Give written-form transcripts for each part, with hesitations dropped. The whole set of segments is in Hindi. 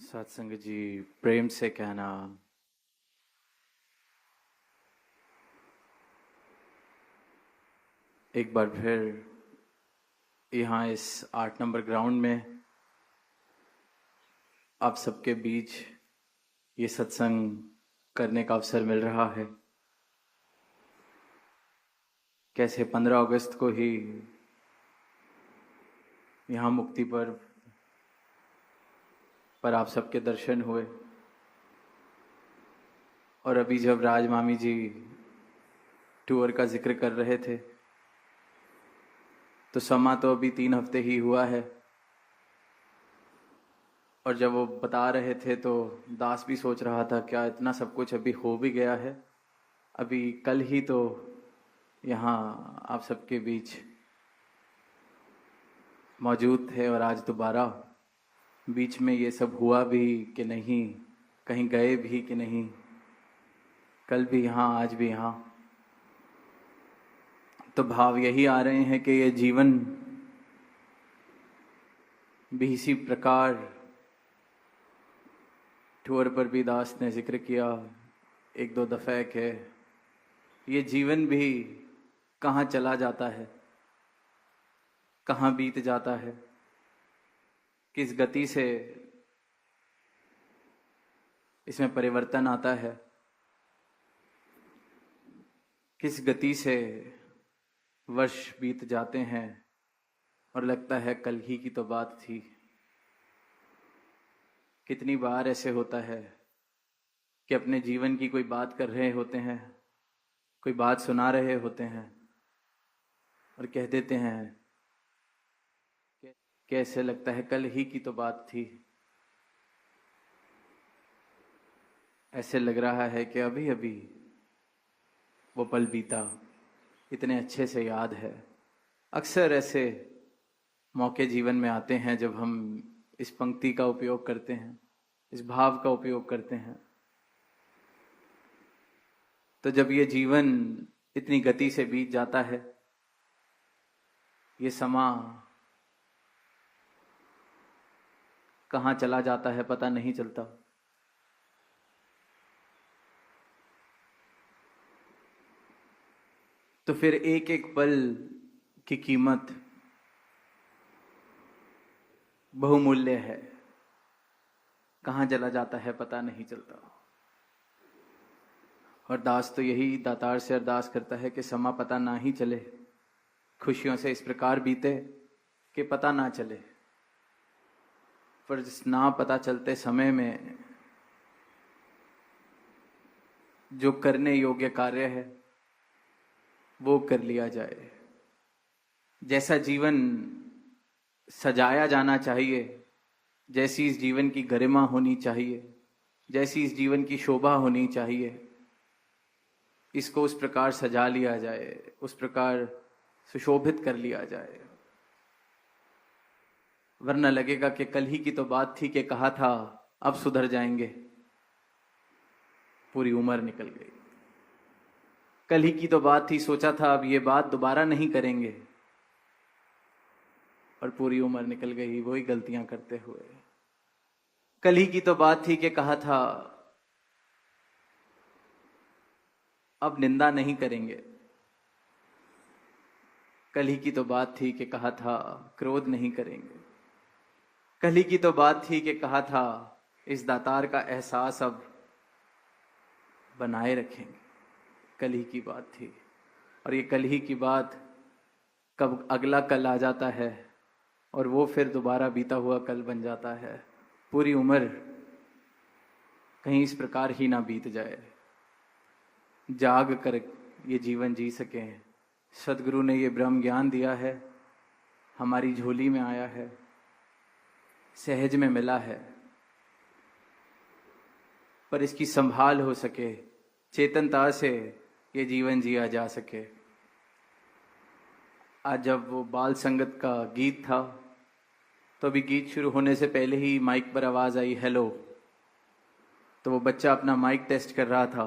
सत्संग जी प्रेम से कहना। एक बार फिर यहाँ इस 8 नंबर ग्राउंड में आप सबके बीच ये सत्संग करने का अवसर मिल रहा है। कैसे 15 अगस्त को ही यहाँ मुक्ति पर्व पर आप सबके दर्शन हुए, और अभी जब राज मामी जी टूर का जिक्र कर रहे थे तो समा तो अभी 3 हफ्ते ही हुआ है, और जब वो बता रहे थे तो दास भी सोच रहा था क्या इतना सब कुछ अभी हो भी गया है। अभी कल ही तो यहाँ आप सबके बीच मौजूद थे, और आज दोबारा बीच में ये सब हुआ भी कि नहीं, कहीं गए भी कि नहीं, कल भी यहाँ आज भी यहाँ। तो भाव यही आ रहे हैं कि ये जीवन भी इसी प्रकार, टूर पर भी दास ने जिक्र किया 1-2 दफ़े के ये जीवन भी कहाँ चला जाता है, कहाँ बीत जाता है, किस गति से इसमें परिवर्तन आता है, किस गति से वर्ष बीत जाते हैं और लगता है कल ही की तो बात थी। कितनी बार ऐसे होता है कि अपने जीवन की कोई बात कर रहे होते हैं, कोई बात सुना रहे होते हैं और कह देते हैं कैसे लगता है कल ही की तो बात थी। ऐसे लग रहा है कि अभी अभी वो पल बीता, इतने अच्छे से याद है। अक्सर ऐसे मौके जीवन में आते हैं जब हम इस पंक्ति का उपयोग करते हैं, इस भाव का उपयोग करते हैं। तो जब ये जीवन इतनी गति से बीत जाता है, ये समा कहाँ चला जाता है पता नहीं चलता। तो फिर एक एक पल की कीमत बहुमूल्य है, कहाँ चला जाता है पता नहीं चलता। और दास तो यही दातार से अरदास करता है कि समा पता ना ही चले, खुशियों से इस प्रकार बीते कि पता ना चले। पर जिस ना पता चलते समय में जो करने योग्य कार्य है वो कर लिया जाए। जैसा जीवन सजाया जाना चाहिए, जैसी इस जीवन की गरिमा होनी चाहिए, जैसी इस जीवन की शोभा होनी चाहिए, इसको उस प्रकार सजा लिया जाए, उस प्रकार सुशोभित कर लिया जाए। वरना लगेगा कि कल ही की तो बात थी कि कहा था अब सुधर जाएंगे, पूरी उम्र निकल गई। कल ही की तो बात थी, सोचा था अब ये बात दोबारा नहीं करेंगे, और पूरी उम्र निकल गई वही गलतियां करते हुए। कल ही की तो बात थी कि कहा था अब निंदा नहीं करेंगे, कल ही की तो बात थी कि कहा था क्रोध नहीं करेंगे, कल ही की तो बात थी कि कहा था इस दातार का एहसास अब बनाए रखेंगे। कल ही की बात थी, और ये कल ही की बात कब अगला कल आ जाता है और वो फिर दोबारा बीता हुआ कल बन जाता है। पूरी उम्र कहीं इस प्रकार ही ना बीत जाए, जाग कर ये जीवन जी सकें। सदगुरु ने ये ब्रह्म ज्ञान दिया है, हमारी झोली में आया है, सहज में मिला है, पर इसकी संभाल हो सके, चेतनता से ये जीवन जिया जा सके। आज जब वो बाल संगत का गीत था तो अभी गीत शुरू होने से पहले ही माइक पर आवाज आई हेलो, तो वो बच्चा अपना माइक टेस्ट कर रहा था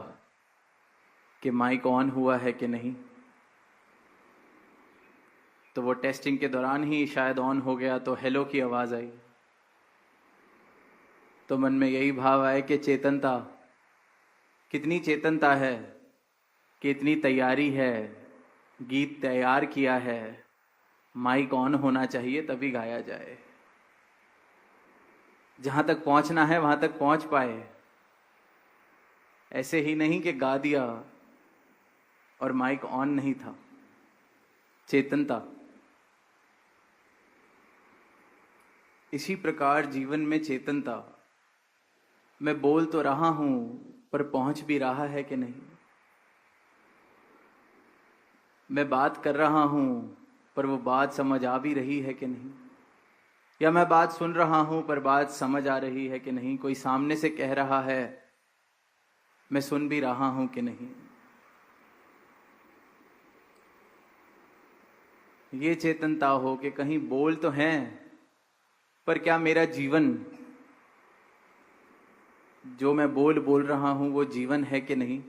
कि माइक ऑन हुआ है कि नहीं। तो वो टेस्टिंग के दौरान ही शायद ऑन हो गया, तो हेलो की आवाज आई। तो मन में यही भाव आए कि चेतनता, कितनी चेतनता है, कितनी तैयारी है, गीत तैयार किया है, माइक ऑन होना चाहिए तभी गाया जाए। जहां तक पहुंचना है वहां तक पहुंच पाए, ऐसे ही नहीं कि गा दिया और माइक ऑन नहीं था। चेतनता। इसी प्रकार जीवन में चेतनता। मैं बोल तो रहा हूं पर पहुंच भी रहा है कि नहीं। मैं बात कर रहा हूं पर वो बात समझ आ भी रही है कि नहीं। या मैं बात सुन रहा हूं पर बात समझ आ रही है कि नहीं। कोई सामने से कह रहा है, मैं सुन भी रहा हूं कि नहीं। ये चेतनता हो कि कहीं बोल तो हैं, पर क्या मेरा जीवन, जो मैं बोल रहा हूं वो जीवन है कि नहीं।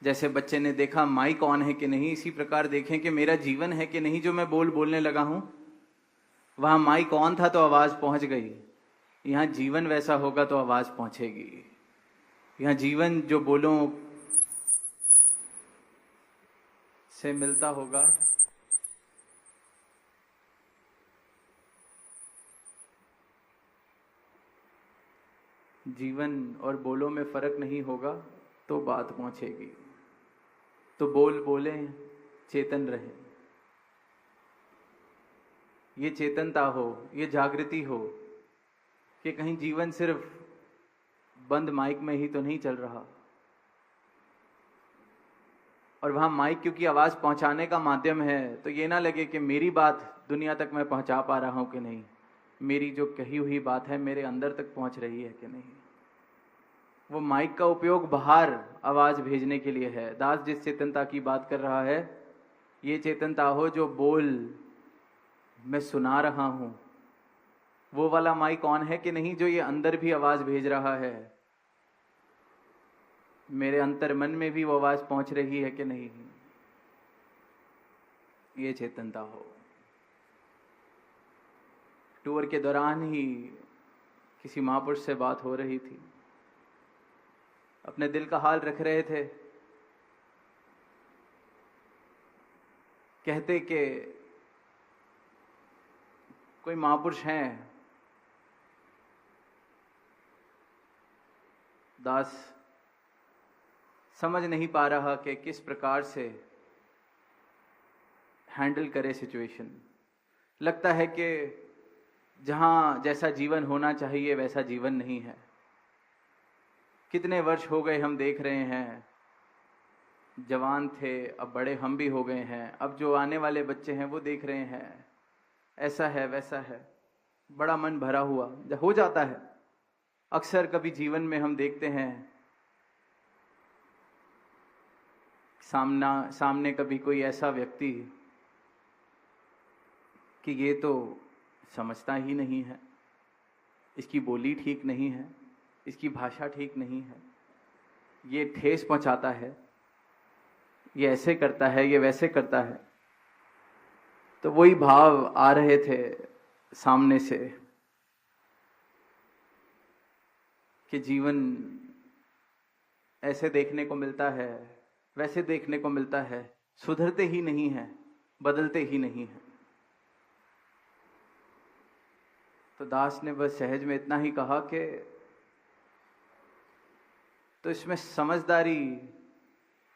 जैसे बच्चे ने देखा माइक ऑन है कि नहीं, इसी प्रकार देखें कि मेरा जीवन है कि नहीं जो मैं बोलने लगा हूं। वहां माइक ऑन था तो आवाज पहुंच गई, यहां जीवन वैसा होगा तो आवाज पहुंचेगी। यहां जीवन जो बोलों से मिलता होगा, जीवन और बोलों में फर्क नहीं होगा तो बात पहुंचेगी। तो बोलें, चेतन रहे। ये चेतनता हो, ये जागृति हो कि कहीं जीवन सिर्फ बंद माइक में ही तो नहीं चल रहा। और वहां माइक क्योंकि आवाज पहुंचाने का माध्यम है, तो ये ना लगे कि मेरी बात दुनिया तक मैं पहुंचा पा रहा हूं कि नहीं, मेरी जो कही हुई बात है मेरे अंदर तक पहुंच रही है कि नहीं। वो माइक का उपयोग बाहर आवाज भेजने के लिए है। दास जिस चेतनता की बात कर रहा है, ये चेतनता हो जो बोल मैं सुना रहा हूं, वो वाला माइक ऑन है कि नहीं जो ये अंदर भी आवाज भेज रहा है, मेरे अंतर मन में भी वो आवाज पहुंच रही है कि नहीं। ये चेतनता हो। टूर के दौरान ही किसी महापुरुष से बात हो रही थी, अपने दिल का हाल रख रहे थे। कहते कि कोई महापुरुष हैं, दास समझ नहीं पा रहा कि किस प्रकार से हैंडल करे सिचुएशन। लगता है कि जहां जैसा जीवन होना चाहिए वैसा जीवन नहीं है। कितने वर्ष हो गए हम देख रहे हैं, जवान थे अब बड़े हम भी हो गए हैं, अब जो आने वाले बच्चे हैं वो देख रहे हैं ऐसा है वैसा है। बड़ा मन भरा हुआ हो जाता है। अक्सर कभी जीवन में हम देखते हैं सामने कभी कोई ऐसा व्यक्ति कि ये तो समझता ही नहीं है, इसकी बोली ठीक नहीं है, इसकी भाषा ठीक नहीं है, ये ठेस पहुंचाता है, ये ऐसे करता है, ये वैसे करता है। तो वही भाव आ रहे थे सामने से कि जीवन ऐसे देखने को मिलता है, वैसे देखने को मिलता है, सुधरते ही नहीं है, बदलते ही नहीं है। तो दास ने बस सहज में इतना ही कहा कि तो इसमें समझदारी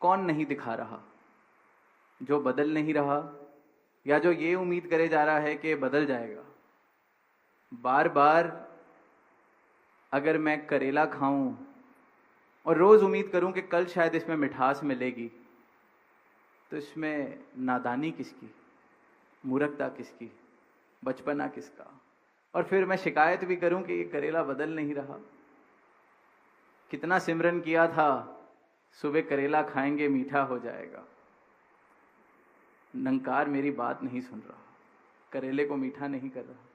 कौन नहीं दिखा रहा, जो बदल नहीं रहा या जो ये उम्मीद करे जा रहा है कि बदल जाएगा। बार बार अगर मैं करेला खाऊं और रोज उम्मीद करूं कि कल शायद इसमें मिठास मिलेगी, तो इसमें नादानी किसकी, मूर्खता किसकी, बचपना किसका। और फिर मैं शिकायत भी करूं कि ये करेला बदल नहीं रहा। कितना सिमरन किया था, सुबह करेला खाएंगे मीठा हो जाएगा। नंकार मेरी बात नहीं सुन रहा, करेले को मीठा नहीं कर रहा।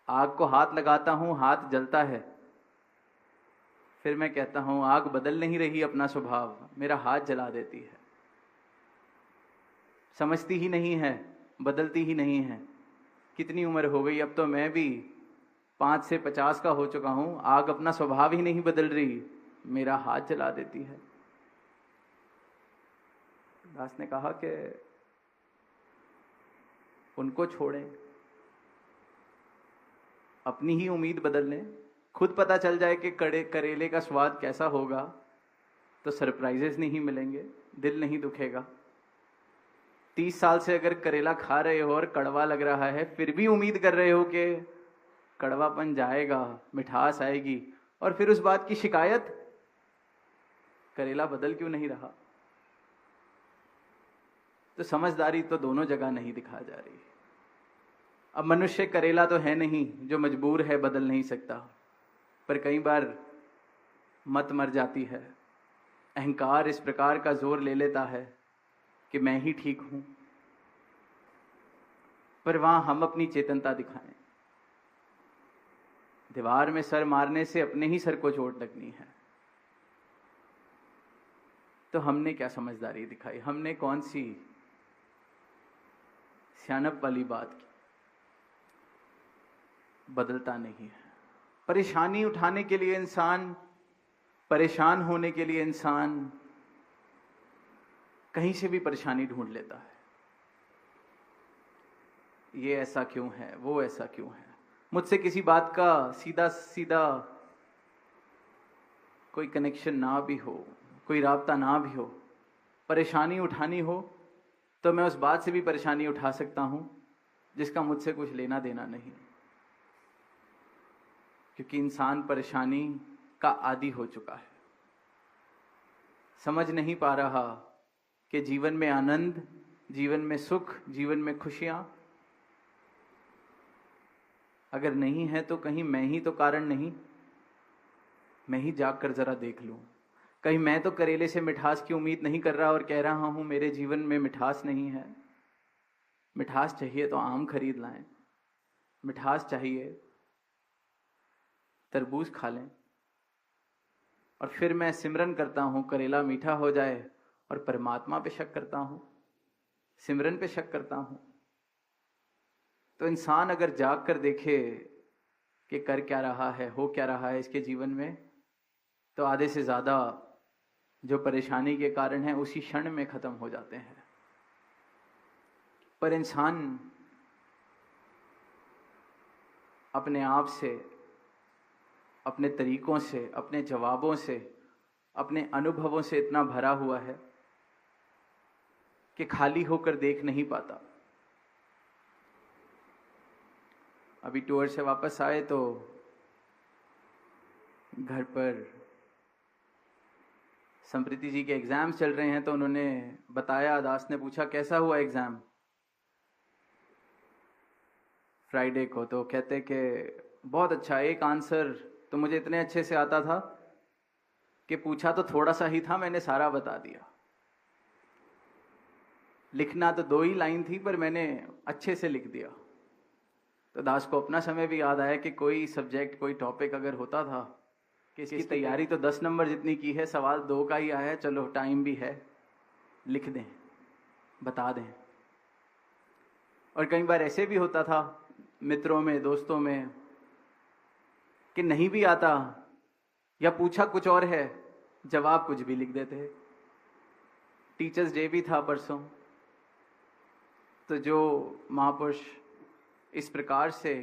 आग को हाथ लगाता हूं, हाथ जलता है, फिर मैं कहता हूं आग बदल नहीं रही अपना स्वभाव, मेरा हाथ जला देती है। समझती ही नहीं है, बदलती ही नहीं है। कितनी उम्र हो गई, अब तो मैं भी 5 से 50 का हो चुका हूं, आग अपना स्वभाव ही नहीं बदल रही, मेरा हाथ जला देती है। दास ने कहा कि उनको छोड़ें, अपनी ही उम्मीद बदल लें। खुद पता चल जाए कि करेले का स्वाद कैसा होगा तो सरप्राइजेस नहीं मिलेंगे, दिल नहीं दुखेगा। 30 साल से अगर करेला खा रहे हो और कड़वा लग रहा है, फिर भी उम्मीद कर रहे हो कि कड़वापन जाएगा, मिठास आएगी, और फिर उस बात की शिकायत, करेला बदल क्यों नहीं रहा? तो समझदारी तो दोनों जगह नहीं दिखा जा रही। अब मनुष्य करेला तो है नहीं जो मजबूर है, बदल नहीं सकता, पर कई बार मत मर जाती है। अहंकार इस प्रकार का जोर ले लेता है कि मैं ही ठीक हूं, पर वहां हम अपनी चेतनता दिखाएं। दीवार में सर मारने से अपने ही सर को चोट लगनी है। तो हमने क्या समझदारी दिखाई? हमने कौन सी सियानप वाली बात की? बदलता नहीं है। परेशानी उठाने के लिए इंसान, परेशान होने के लिए इंसान कहीं से भी परेशानी ढूंढ लेता है। ये ऐसा क्यों है, वो ऐसा क्यों है, मुझसे किसी बात का सीधा सीधा कोई कनेक्शन ना भी हो, कोई राब्ता ना भी हो, परेशानी उठानी हो तो मैं उस बात से भी परेशानी उठा सकता हूं जिसका मुझसे कुछ लेना देना नहीं। क्योंकि इंसान परेशानी का आदी हो चुका है, समझ नहीं पा रहा कि जीवन में आनंद, जीवन में सुख, जीवन में खुशियां अगर नहीं है तो कहीं मैं ही तो कारण नहीं। मैं ही जाग कर जरा देख लूं, कहीं मैं तो करेले से मिठास की उम्मीद नहीं कर रहा और कह रहा हूं मेरे जीवन में मिठास नहीं है। मिठास चाहिए तो आम खरीद लाएं, मिठास चाहिए तरबूज खा लें, और फिर मैं सिमरन करता हूं करेला मीठा हो जाए, और परमात्मा पे शक करता हूं, सिमरन पे शक करता हूं। तो इंसान अगर जाग कर देखे कि कर क्या रहा है, हो क्या रहा है इसके जीवन में, तो आधे से ज्यादा जो परेशानी के कारण है उसी क्षण में खत्म हो जाते हैं। पर इंसान अपने आप से, अपने तरीकों से, अपने जवाबों से, अपने अनुभवों से इतना भरा हुआ है कि खाली होकर देख नहीं पाता। अभी टूर से वापस आए तो घर पर समृति जी के एग्जाम्स चल रहे हैं, तो उन्होंने बताया, दास ने पूछा कैसा हुआ एग्जाम फ्राइडे को, तो कहते कि बहुत अच्छा, एक आंसर तो मुझे इतने अच्छे से आता था कि पूछा तो थोड़ा सा ही था, मैंने सारा बता दिया। लिखना तो 2 ही लाइन थी पर मैंने अच्छे से लिख दिया। तो दास को अपना समय भी याद आया कि कोई सब्जेक्ट, कोई टॉपिक अगर होता था कि इसकी तैयारी तो 10 नंबर जितनी की है, सवाल 2 का ही आया है, चलो टाइम भी है, लिख दें, बता दें। और कई बार ऐसे भी होता था मित्रों में, दोस्तों में, कि नहीं भी आता या पूछा कुछ और है, जवाब कुछ भी लिख देते। टीचर्स डे भी था परसों, तो जो महापुरुष इस प्रकार से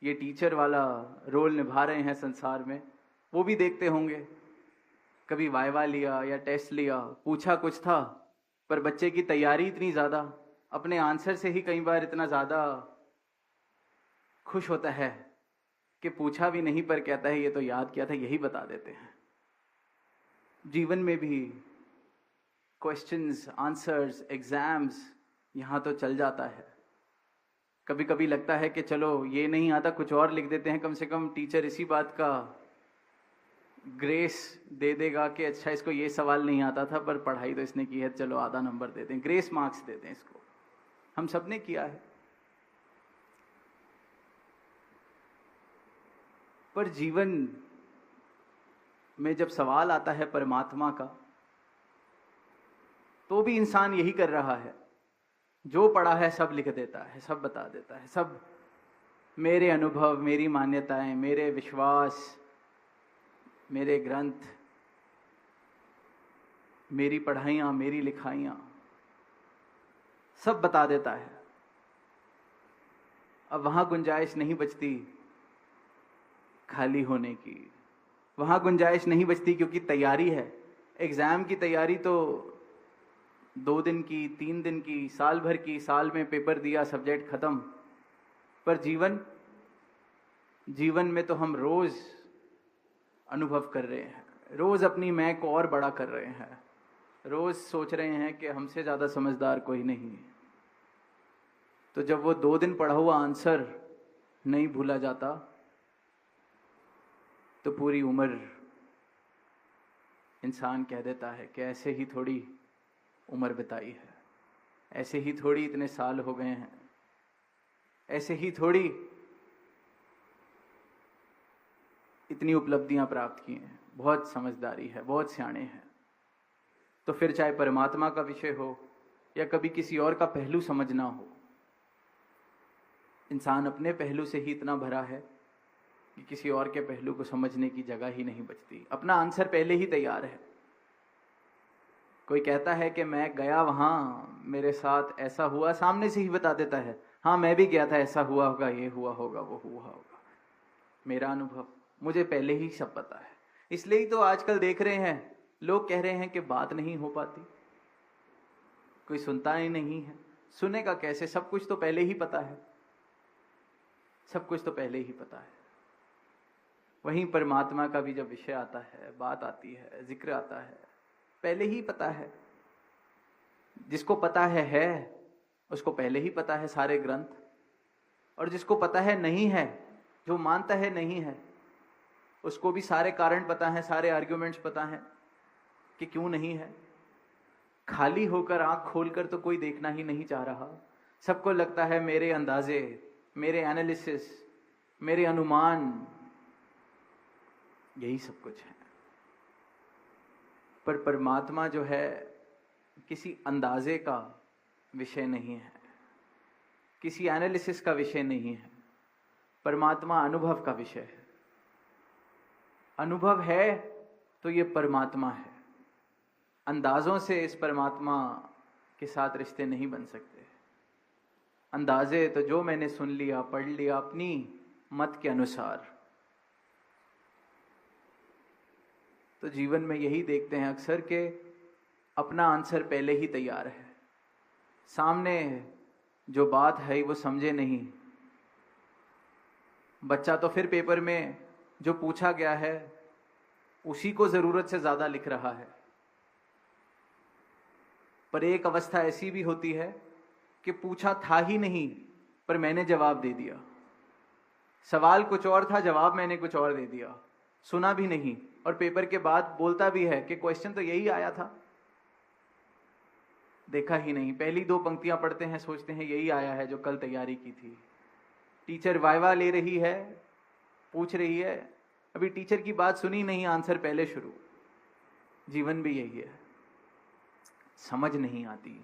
ये टीचर वाला रोल निभा रहे हैं संसार में, वो भी देखते होंगे। कभी वाइवा लिया या टेस्ट लिया, पूछा कुछ था पर बच्चे की तैयारी इतनी ज़्यादा, अपने आंसर से ही कई बार इतना ज़्यादा खुश होता है कि पूछा भी नहीं पर कहता है ये तो याद किया था, यही बता देते हैं। जीवन में भी क्वेश्चंस, आंसर्स, एग्जाम्स यहाँ तो चल जाता है। कभी कभी लगता है कि चलो ये नहीं आता, कुछ और लिख देते हैं, कम से कम टीचर इसी बात का ग्रेस दे देगा कि अच्छा इसको ये सवाल नहीं आता था पर पढ़ाई तो इसने की है, चलो आधा नंबर देते हैं, ग्रेस मार्क्स देते हैं इसको। हम सब ने किया है। पर जीवन में जब सवाल आता है परमात्मा का, तो भी इंसान यही कर रहा है, जो पढ़ा है सब लिख देता है, सब बता देता है, सब मेरे अनुभव, मेरी मान्यताएं, मेरे विश्वास, मेरे ग्रंथ, मेरी पढ़ाइयाँ, मेरी लिखाइयाँ, सब बता देता है। अब वहां गुंजाइश नहीं बचती खाली होने की, वहां गुंजाइश नहीं बचती, क्योंकि तैयारी है। एग्जाम की तैयारी तो 2 दिन की, 3 दिन की, साल भर की, साल में पेपर दिया, सब्जेक्ट खत्म। पर जीवन में तो हम रोज अनुभव कर रहे हैं, रोज अपनी मैं को और बड़ा कर रहे हैं, रोज सोच रहे हैं कि हमसे ज्यादा समझदार कोई नहीं है। तो जब वो 2 दिन पढ़ा हुआ आंसर नहीं भूला जाता, तो पूरी उम्र इंसान कह देता है कि ऐसे ही थोड़ी उम्र बिताई है, ऐसे ही थोड़ी इतने साल हो गए हैं, ऐसे ही थोड़ी इतनी उपलब्धियां प्राप्त की हैं, बहुत समझदारी है, बहुत सियाणे हैं। तो फिर चाहे परमात्मा का विषय हो या कभी किसी और का पहलू समझना हो, इंसान अपने पहलू से ही इतना भरा है कि किसी और के पहलू को समझने की जगह ही नहीं बचती। अपना आंसर पहले ही तैयार है। कोई कहता है कि मैं गया वहां, मेरे साथ ऐसा हुआ, सामने से ही बता देता है, हाँ मैं भी गया था, ऐसा हुआ होगा, ये हुआ होगा, वो हुआ होगा। मेरा अनुभव, मुझे पहले ही सब पता है। इसलिए ही तो आजकल देख रहे हैं, लोग कह रहे हैं कि बात नहीं हो पाती, कोई सुनता ही नहीं है। सुनेगा कैसे? सब कुछ तो पहले ही पता है, सब कुछ तो पहले ही पता है। वहीं परमात्मा का भी जब विषय आता है, बात आती है, जिक्र आता है, पहले ही पता है। जिसको पता है उसको पहले ही पता है सारे ग्रंथ, और जिसको पता है नहीं है, जो मानता है नहीं है, उसको भी सारे कारण पता है, सारे आर्ग्यूमेंट्स पता है कि क्यों नहीं है। खाली होकर, आंख खोलकर तो कोई देखना ही नहीं चाह रहा। सबको लगता है मेरे अंदाजे, मेरे एनालिसिस, मेरे अनुमान, यही सब कुछ है। पर परमात्मा जो है किसी अंदाजे का विषय नहीं है, किसी एनालिसिस का विषय नहीं है। परमात्मा अनुभव का विषय है। अनुभव है तो ये परमात्मा है। अंदाजों से इस परमात्मा के साथ रिश्ते नहीं बन सकते। अंदाजे तो जो मैंने सुन लिया, पढ़ लिया अपनी मत के अनुसार। तो जीवन में यही देखते हैं अक्सर के अपना आंसर पहले ही तैयार है, सामने जो बात है वो समझे नहीं। बच्चा तो फिर पेपर में जो पूछा गया है उसी को जरूरत से ज्यादा लिख रहा है। पर एक अवस्था ऐसी भी होती है कि पूछा था ही नहीं, पर मैंने जवाब दे दिया। सवाल कुछ और था, जवाब मैंने कुछ और दे दिया। सुना भी नहीं, और पेपर के बाद बोलता भी है कि क्वेश्चन तो यही आया था, देखा ही नहीं। पहली 2 पंक्तियां पढ़ते हैं, सोचते हैं यही आया है जो कल तैयारी की थी। टीचर वाइवा ले रही है, पूछ रही है, अभी टीचर की बात सुनी नहीं, आंसर पहले शुरू। जीवन भी यही है, समझ नहीं आती।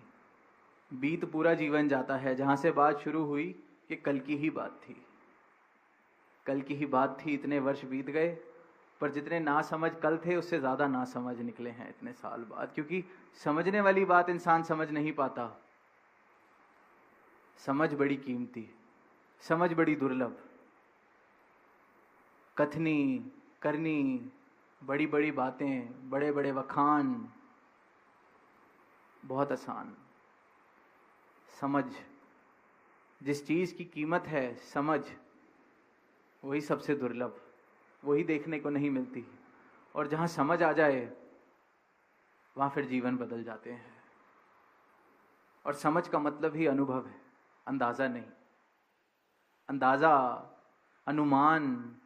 बीत पूरा जीवन जाता है, जहां से बात शुरू हुई कि कल की ही बात थी, कल की ही बात थी, इतने वर्ष बीत गए, पर जितने ना समझ कल थे उससे ज्यादा ना समझ निकले हैं इतने साल बाद। क्योंकि समझने वाली बात इंसान समझ नहीं पाता। समझ बड़ी कीमती, समझ बड़ी दुर्लभ। कथनी करनी बड़ी बड़ी बातें, बड़े बड़े वखान बहुत आसान। समझ, जिस चीज की कीमत है समझ, वही सबसे दुर्लभ, वही देखने को नहीं मिलती। और जहां समझ आ जाए वहां फिर जीवन बदल जाते हैं। और समझ का मतलब ही अनुभव है, अंदाजा नहीं। अंदाजा, अनुमान,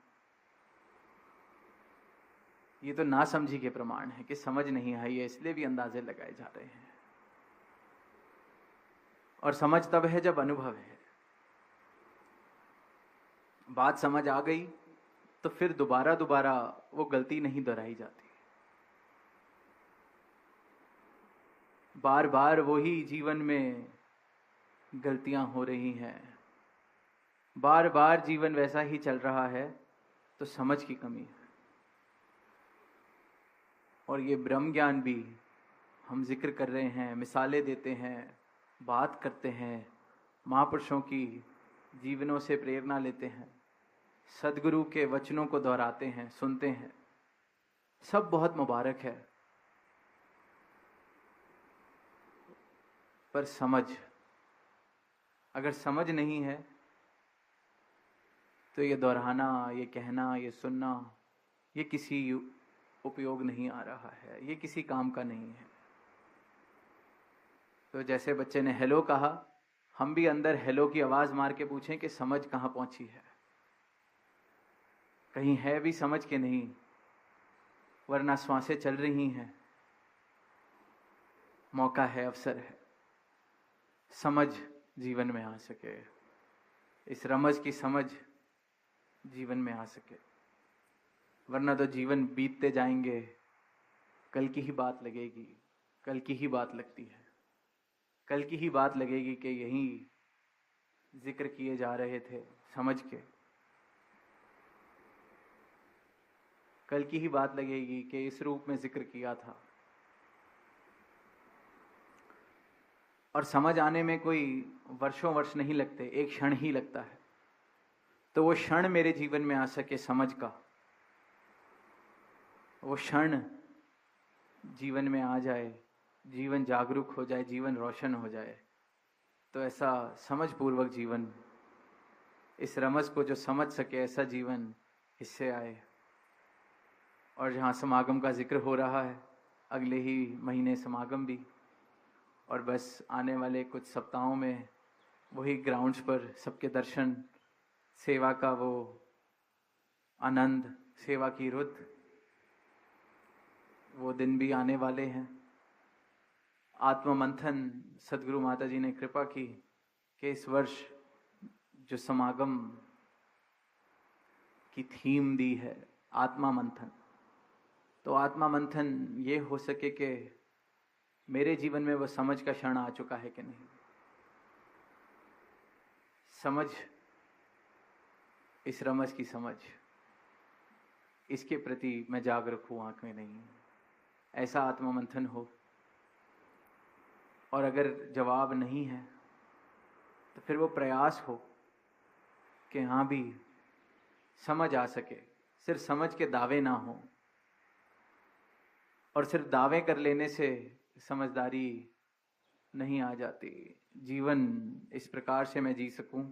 ये तो नासमझी के प्रमाण है कि समझ नहीं आई है, इसलिए भी अंदाजे लगाए जा रहे हैं। और समझ तब है जब अनुभव है। बात समझ आ गई तो फिर दोबारा दोबारा वो गलती नहीं दोहराई जाती। बार बार वही जीवन में गलतियां हो रही हैं, बार बार जीवन वैसा ही चल रहा है तो समझ की कमी है। और ये ब्रह्म ज्ञान भी हम जिक्र कर रहे हैं, मिसालें देते हैं, बात करते हैं, महापुरुषों की जीवनों से प्रेरणा लेते हैं, सदगुरु के वचनों को दोहराते हैं, सुनते हैं, सब बहुत मुबारक है। पर समझ, अगर समझ नहीं है तो ये दोहराना, ये कहना, ये सुनना, ये किसी उपयोग नहीं आ रहा है, ये किसी काम का नहीं है। तो जैसे बच्चे ने हेलो कहा, हम भी अंदर हेलो की आवाज मार के पूछें कि समझ कहाँ पहुंची है, कहीं है भी समझ के नहीं, वरना श्वासें चल रही हैं। मौका है, अवसर है, समझ जीवन में आ सके, इस रमज की समझ जीवन में आ सके, वरना तो जीवन बीतते जाएंगे, कल की ही बात लगेगी, कल की ही बात लगती है, कल की ही बात लगेगी कि यही जिक्र किए जा रहे थे समझ के, कल की ही बात लगेगी कि इस रूप में जिक्र किया था। और समझ आने में कोई वर्षों वर्ष नहीं लगते, एक क्षण ही लगता है। तो वो क्षण मेरे जीवन में आ सके समझ का, वो क्षण जीवन में आ जाए, जीवन जागरूक हो जाए, जीवन रोशन हो जाए, तो ऐसा समझ पूर्वक जीवन, इस रमज को जो समझ सके ऐसा जीवन इससे आए। और जहाँ समागम का जिक्र हो रहा है, अगले ही महीने समागम भी, और बस आने वाले कुछ सप्ताहों में वही ग्राउंड्स पर सबके दर्शन, सेवा का वो आनंद, सेवा की रुत, वो दिन भी आने वाले हैं। आत्म मंथन, सदगुरु माता जी ने कृपा की कि इस वर्ष जो समागम की थीम दी है आत्मा मंथन, तो आत्मा मंथन ये हो सके कि मेरे जीवन में वो समझ का क्षण आ चुका है कि नहीं, समझ, इस रमज की समझ, इसके प्रति मैं जागरूक हूँ, आंख में नहीं, ऐसा आत्मा मंथन हो। और अगर जवाब नहीं है तो फिर वो प्रयास हो कि हाँ भी समझ आ सके, सिर्फ समझ के दावे ना हो, और सिर्फ दावे कर लेने से समझदारी नहीं आ जाती। जीवन इस प्रकार से मैं जी सकूं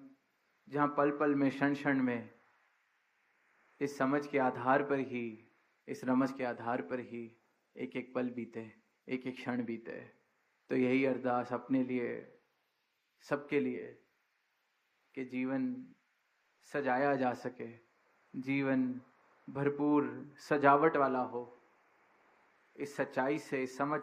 जहाँ पल पल में, क्षण क्षण में इस समझ के आधार पर ही, इस रमज के आधार पर ही एक एक पल बीते, एक एक क्षण बीते। तो यही अरदास अपने लिए, सबके लिए, कि जीवन सजाया जा सके, जीवन भरपूर सजावट वाला हो, इस सच्चाई से, इस समझ